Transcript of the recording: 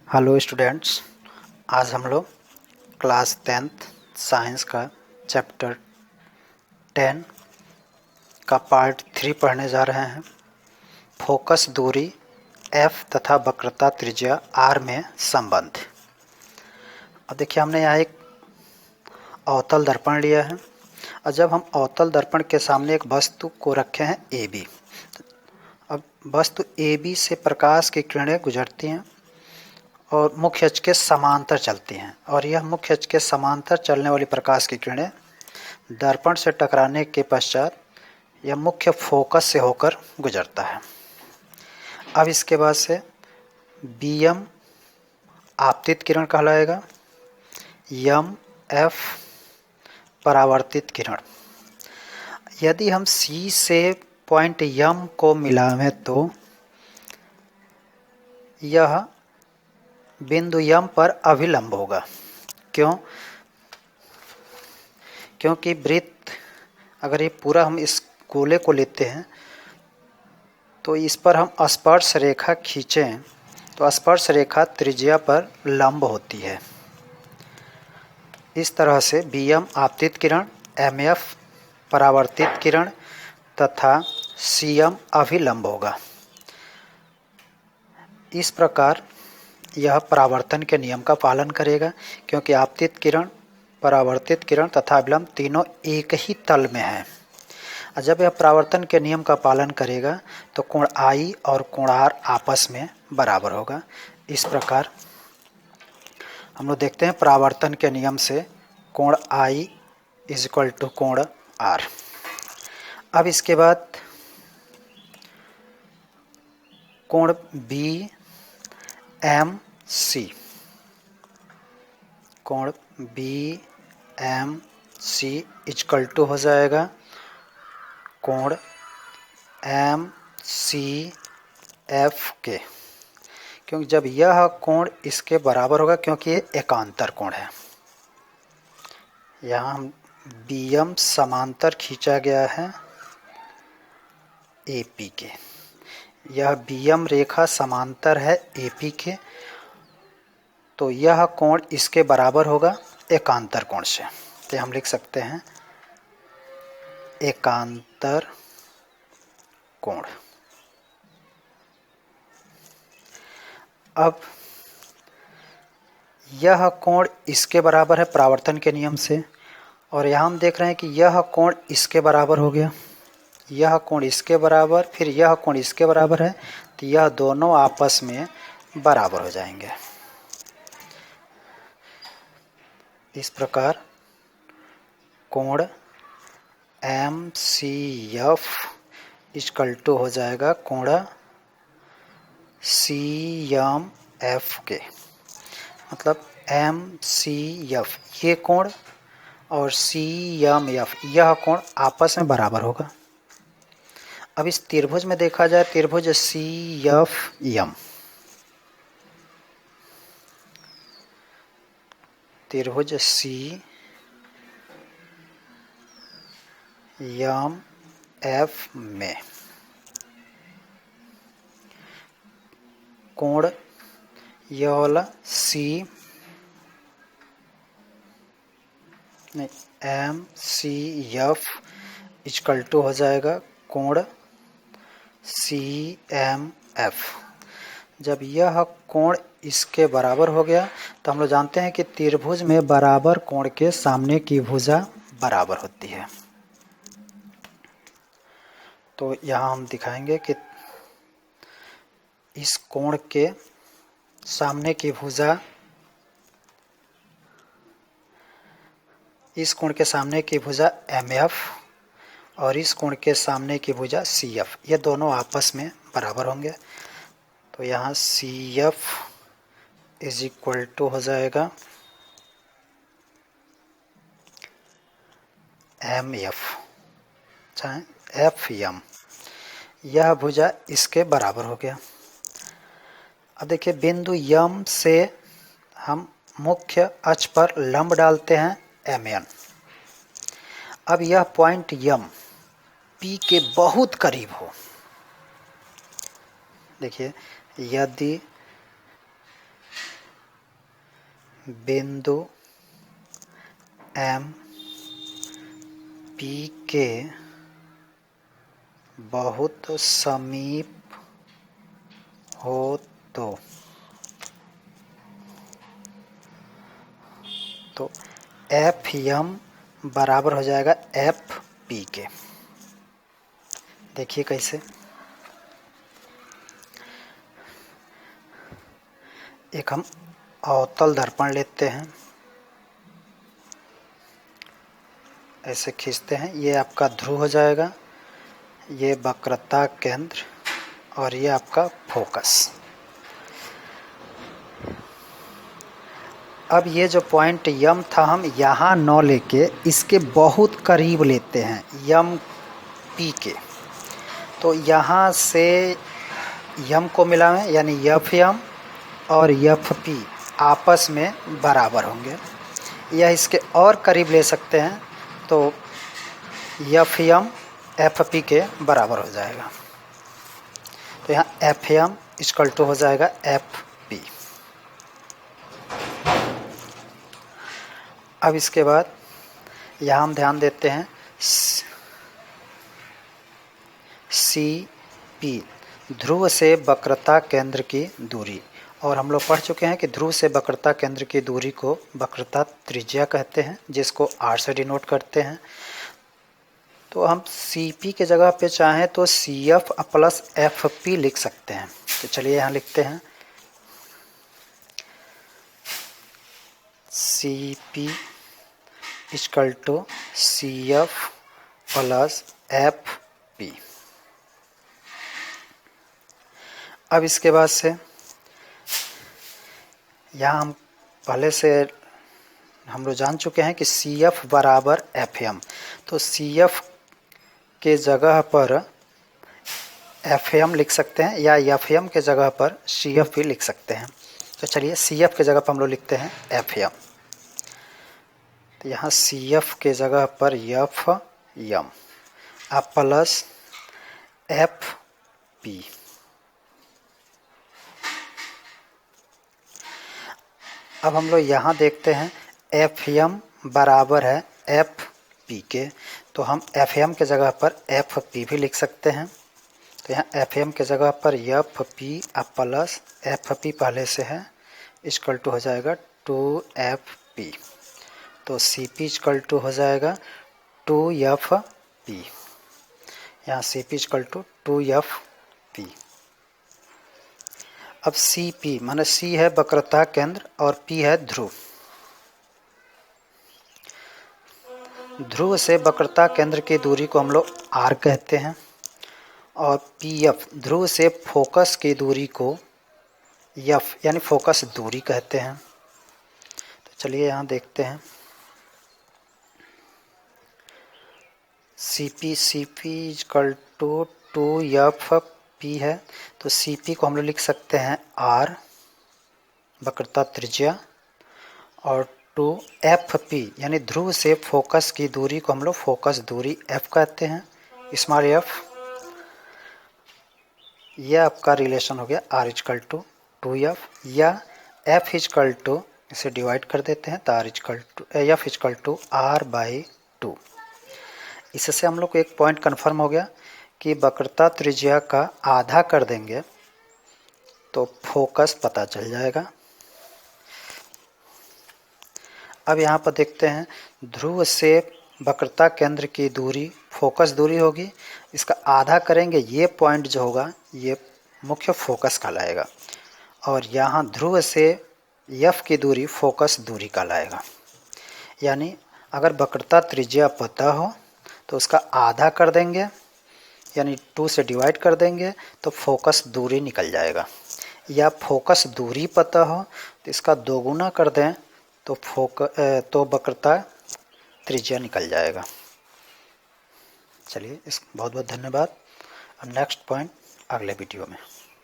Hello students. आज हम लोग क्लास 10th साइंस का चैप्टर 10 का पार्ट 3 पढ़ने जा रहे हैं। फोकस दूरी f तथा वक्रता त्रिज्या r में संबंध। अब देखिए, हमने यहाँ एक अवतल दर्पण लिया है और जब हम अवतल दर्पण के सामने एक वस्तु को रखे हैं AB। अब वस्तु AB से प्रकाश की किरणें गुजरती हैं और मुख्य अक्ष के समांतर चलती हैं, और यह मुख्य अक्ष के समांतर चलने वाली प्रकाश की किरणें दर्पण से टकराने के पश्चात यह मुख्य फोकस से होकर गुजरता है। अब इसके बाद से BM आपतित किरण कहलाएगा, MF परावर्तित किरण। यदि हम C से पॉइंट M को मिलावें तो यह बिंदु M पर अभिलंब होगा। क्योंकि वृत्त, अगर ये पूरा हम इस गोले को लेते हैं तो इस पर हम स्पर्श रेखा खींचें तो स्पर्श रेखा त्रिज्या पर लंब होती है। इस तरह से BM आपतित किरण, MF परावर्तित किरण तथा CM अभिलंब होगा। इस प्रकार यह परावर्तन के नियम का पालन करेगा, क्योंकि आपतित किरण, परावर्तित किरण तथा अभिलंब तीनों एक ही तल में हैं। जब यह परावर्तन के नियम का पालन करेगा तो कोण I और कोण R आपस में बराबर होगा। इस प्रकार हम लोग देखते हैं परावर्तन के नियम से कोण I = कोण R। अब इसके बाद कोण BMC, कोण BMC = हो जाएगा कोण MCF के, क्योंकि जब यह कोण इसके बराबर होगा, क्योंकि ये एकांतर कोण है। यहाँ हम BM समांतर खींचा गया है AP के, यह BM रेखा समांतर है AP के, तो यह कोण इसके बराबर होगा एकांतर कोण से। तो हम लिख सकते हैं एकांतर कोण। अब यह कोण इसके बराबर है परावर्तन के नियम से, और यहाँ हम देख रहे हैं कि यह कोण इसके बराबर हो गया, यह कोण इसके बराबर, फिर यह कोण इसके बराबर है, तो यह दोनों आपस में बराबर हो जाएंगे। इस प्रकार कोण MCF = हो जाएगा कोण CMF के। मतलब MCF ये कोण और CMF यह कोण आपस में बराबर होगा। अब इस त्रिभुज में देखा जाए, त्रिभुज CFM, त्रिभुज CMF में कोण यह वाला MCF = हो जाएगा कोण CMF। जब यह कोण इसके बराबर हो गया तो हम लोग जानते हैं कि त्रिभुज में बराबर कोण के सामने की भुजा बराबर होती है। तो यहाँ हम दिखाएंगे कि इस कोण के सामने की भुजा, इस कोण के सामने की भुजा MF और इस कोण के सामने की भुजा CF, ये दोनों आपस में बराबर होंगे। तो यहाँ CF = हो जाएगा MF चाहे FM, यह भुजा इसके बराबर हो गया। अब देखिए, बिंदु M से हम मुख्य अक्ष पर लंब डालते हैं MN। अब यह पॉइंट M P के बहुत करीब हो, देखिए यदि बिंदु एम पी के बहुत समीप हो तो एफ एम बराबर हो जाएगा एफ पी के। देखिए कैसे, एक हम अवतल दर्पण लेते हैं, ऐसे खींचते हैं, ये आपका ध्रुव हो जाएगा, ये वक्रता केंद्र और ये आपका फोकस। अब ये जो पॉइंट यम था हम यहाँ न लेके इसके बहुत करीब लेते हैं यम पी के, तो यहाँ से यम को मिलाएं, यानी यफ यम और यफ पी आपस में बराबर होंगे, या इसके और करीब ले सकते हैं तो यफ यम एफ पी के बराबर हो जाएगा। तो यहाँ एफ एम इक्वल टू हो जाएगा एफ पी। अब इसके बाद यहाँ हम ध्यान देते हैं सी पी ध्रुव से वक्रता केंद्र की दूरी, और हम लोग पढ़ चुके हैं कि ध्रुव से वक्रता केंद्र की दूरी को वक्रता त्रिज्या कहते हैं, जिसको आर से डिनोट करते हैं। तो हम सी पी के जगह पे चाहें तो C F plus F P लिख सकते हैं। तो चलिए यहाँ लिखते हैं C P equal to C F plus F P. अब इसके बाद से यहाँ हम पहले से हम लोग जान चुके हैं कि सी एफ बराबर एफ एम, तो सी एफ के जगह पर एफ एम लिख सकते हैं या एफ एम के जगह पर सी एफ भी लिख सकते हैं। तो चलिए सी एफ के जगह पर हम लोग लिखते हैं एफ एम, तो यहाँ सी एफ के जगह पर एफ एम अब प्लस एफ पी। अब हम लोग यहाँ देखते हैं एफ एम बराबर है एफ पी के, तो हम एफ एम के जगह पर एफ पी भी लिख सकते हैं। तो यहाँ एफ एम के जगह पर एफ पी अब प्लस एफ पी पहले से है इक्वल टू हो जाएगा 2FP, तो सी पी इक्वल टू हो जाएगा 2FP। यहाँ सी पी इक्वल टू 2FP। अब सी पी माने सी है वक्रता केंद्र और पी है ध्रुव। ध्रुव से वक्रता केंद्र की दूरी को हम लोग आर कहते हैं, और पी एफ ध्रुव से फोकस की दूरी को एफ यानी फोकस दूरी कहते हैं। तो चलिए यहाँ देखते हैं C P equal to 2FP है, तो सी पी को हम लोग लिख सकते हैं आर वक्रता त्रिज्या, और 2FP यानी ध्रुव से फोकस की दूरी को हम लोग फोकस दूरी F कहते हैं, स्मॉल f। यह आपका रिलेशन हो गया R इक्वल टू 2F, या F इक्वल टू इसे डिवाइड कर देते हैं तो R equal to F equal to R/2। इससे हम लोग को एक पॉइंट कन्फर्म हो गया कि वक्रता त्रिज्या का आधा कर देंगे तो फोकस पता चल जाएगा। अब यहाँ पर देखते हैं ध्रुव से वक्रता केंद्र की दूरी फोकस दूरी होगी, इसका आधा करेंगे, ये पॉइंट जो होगा ये मुख्य फोकस कहलाएगा, और यहाँ ध्रुव से F की दूरी फोकस दूरी कहलाएगा। यानी अगर वक्रता त्रिज्या पता हो तो उसका आधा कर देंगे यानी 2 से डिवाइड कर देंगे तो फोकस दूरी निकल जाएगा, या फोकस दूरी पता हो तो इसका दोगुना कर दें तो वक्रता त्रिज्या निकल जाएगा। चलिए बहुत बहुत धन्यवाद। अब नेक्स्ट पॉइंट अगले वीडियो में।